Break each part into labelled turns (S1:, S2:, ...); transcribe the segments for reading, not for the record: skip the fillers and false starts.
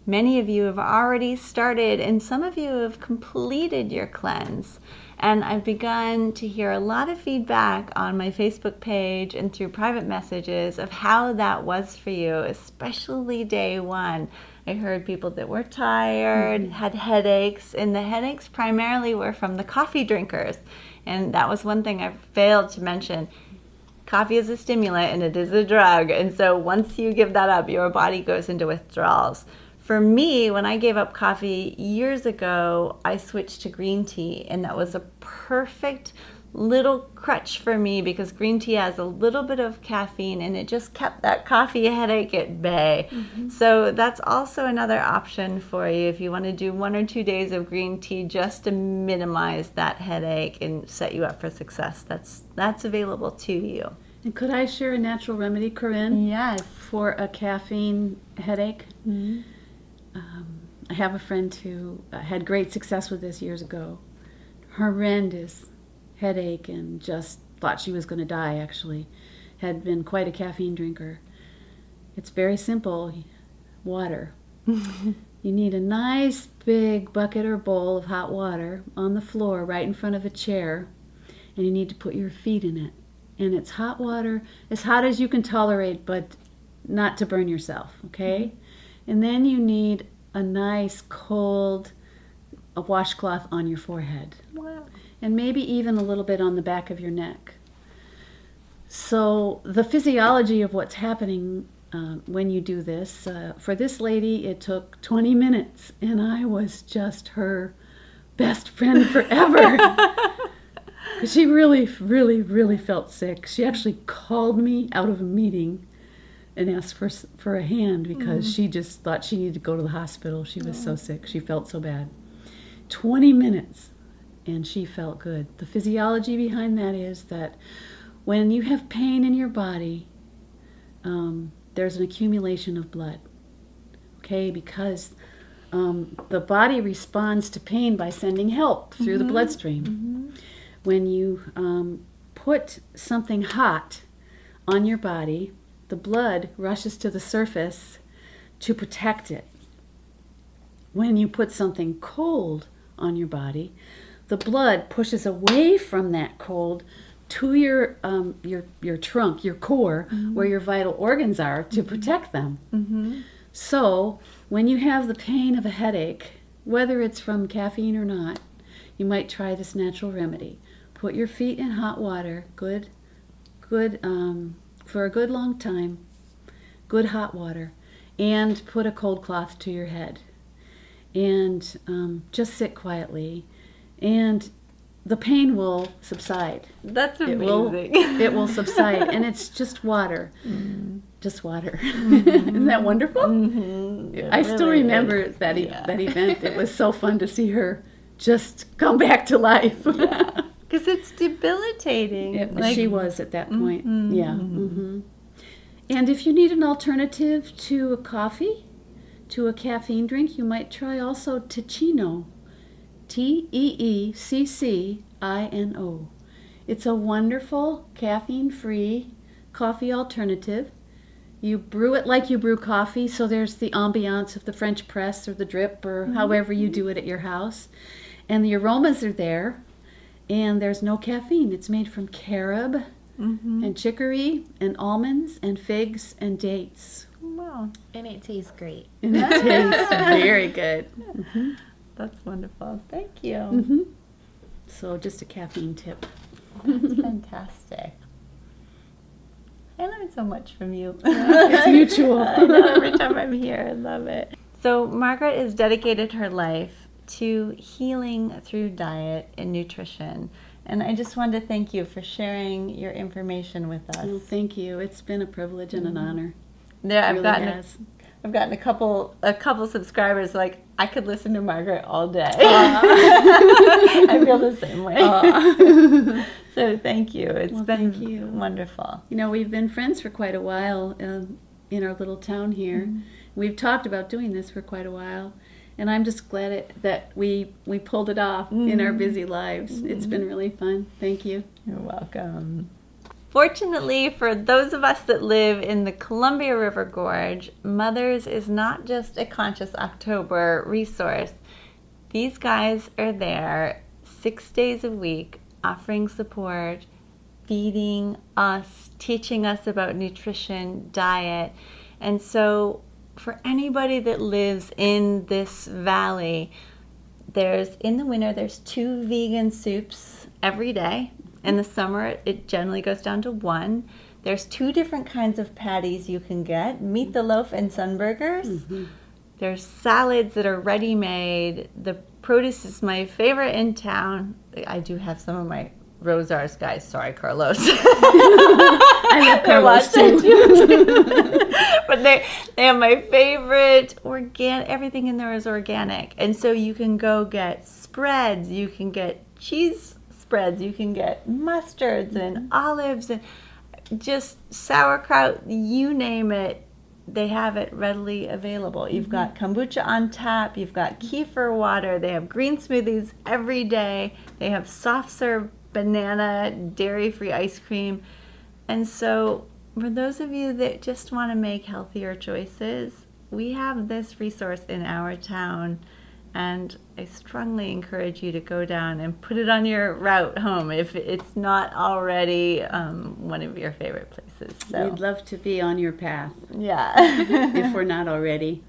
S1: Many of you have already started, and some of you have completed your cleanse. And I've begun to hear a lot of feedback on my Facebook page and through private messages of how that was for you, especially day one. I heard people that were tired, had headaches, and the headaches primarily were from the coffee drinkers. And that was one thing I failed to mention. Coffee is a stimulant and it is a drug. And so once you give that up, your body goes into withdrawals. For me, when I gave up coffee years ago, I switched to green tea. And that was a perfect little crutch for me because green tea has a little bit of caffeine and it just kept that coffee headache at bay. So that's also another option for you if you want to do 1 or 2 days of green tea just to minimize that headache and set you up for success. That's available to you.
S2: And could I share a natural remedy, Corinne?
S1: Yes.
S2: For a caffeine headache? I have a friend who had great success with this years ago. Horrendous headache and just thought she was going to die, actually. Had been quite a caffeine drinker. It's very simple. Water. You need a nice big bucket or bowl of hot water on the floor right in front of a chair, and you need to put your feet in it. And it's hot water, as hot as you can tolerate, but not to burn yourself, okay? And then you need a nice cold washcloth on your forehead.
S1: Wow.
S2: And maybe even a little bit on the back of your neck. So the physiology of what's happening when you do this, for this lady it took 20 minutes and I was just her best friend forever. She really, really, really felt sick. She actually called me out of a meeting and asked for a hand because she just thought she needed to go to the hospital. She was so sick. She felt so bad. 20 minutes. And she felt good. The physiology behind that is that when you have pain in your body, there's an accumulation of blood, okay? Because the body responds to pain by sending help through the bloodstream. When you put something hot on your body, the blood rushes to the surface to protect it. When you put something cold on your body, the blood pushes away from that cold to your trunk, your core, where your vital organs are to protect them. So when you have the pain of a headache, whether it's from caffeine or not, you might try this natural remedy. Put your feet in hot water, good, for a good long time, good hot water, and put a cold cloth to your head. And just sit quietly. And the pain will subside.
S1: That's amazing.
S2: It will subside. And it's just water. Just water. Isn't that wonderful? I still remember that event. It was so fun to see her just come back to life.
S1: Because it's debilitating.
S2: She was at that point. And if you need an alternative to a coffee, to a caffeine drink, you might try also Teeccino. Teeccino. It's a wonderful caffeine-free coffee alternative. You brew it like you brew coffee, so there's the ambiance of the French press or the drip or however you do it at your house. And the aromas are there, and there's no caffeine. It's made from carob and chicory and almonds and figs and dates.
S1: Wow.
S3: And it tastes great.
S2: And it tastes very good.
S1: That's wonderful. Thank you.
S2: So just a caffeine tip.
S1: That's fantastic. I learned so much from you.
S2: It's mutual.
S1: I know, every time I'm here, I love it. So Margaret has dedicated her life to healing through diet and nutrition. And I just wanted to thank you for sharing your information with us.
S2: Well, thank you. It's been a privilege and an honor.
S1: Yeah,
S2: It really has.
S1: I've gotten a couple subscribers like I could listen to Margaret all day. I feel the same way. So thank you. It's been wonderful.
S2: You know, we've been friends for quite a while in our little town here. We've talked about doing this for quite a while, and I'm just glad that we pulled it off in our busy lives. It's been really fun. Thank you.
S1: You're welcome. Fortunately, for those of us that live in the Columbia River Gorge, Mothers is not just a Conscious October resource. These guys are there 6 days a week, offering support, feeding us, teaching us about nutrition, diet. And so for anybody that lives in this valley, in the winter, there's 2 vegan soups every day. In the summer, it generally goes down to 1. There's 2 different kinds of patties you can get, meat the loaf and sunburgers. Mm-hmm. There's salads that are ready-made. The produce is my favorite in town. I do have some of my Rosars guys. Sorry, Carlos.
S2: I love Carlos too.
S1: But they have my favorite everything in there is organic. And so you can go get spreads, you can get cheese spreads, you can get mustards and olives and just sauerkraut, you name it, they have it readily available. You've got kombucha on tap, you've got kefir water, they have green smoothies every day, they have soft serve banana, dairy-free ice cream. And so for those of you that just want to make healthier choices, we have this resource in our town, and I strongly encourage you to go down and put it on your route home if it's not already one of your favorite places. So.
S2: We'd love to be on your path.
S1: Yeah.
S2: If we're not already.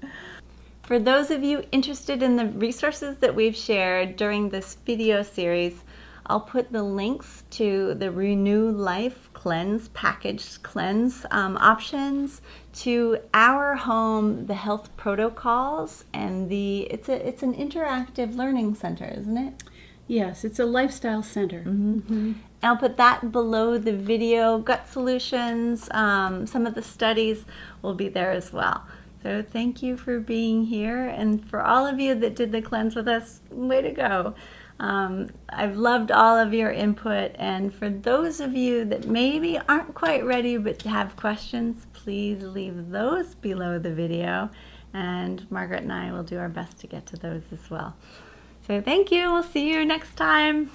S1: For those of you interested in the resources that we've shared during this video series, I'll put the links to the Renew Life Cleanse, packaged cleanse options, to Our Home, the health protocols, and it's an interactive learning center, isn't it?
S2: Yes, it's a lifestyle center.
S1: Mm-hmm. I'll put that below the video. Gut Solutions, some of the studies will be there as well. So thank you for being here, and for all of you that did the cleanse with us, way to go. I've loved all of your input, and for those of you that maybe aren't quite ready but have questions, please leave those below the video, and Margaret and I will do our best to get to those as well. So thank you. We'll see you next time.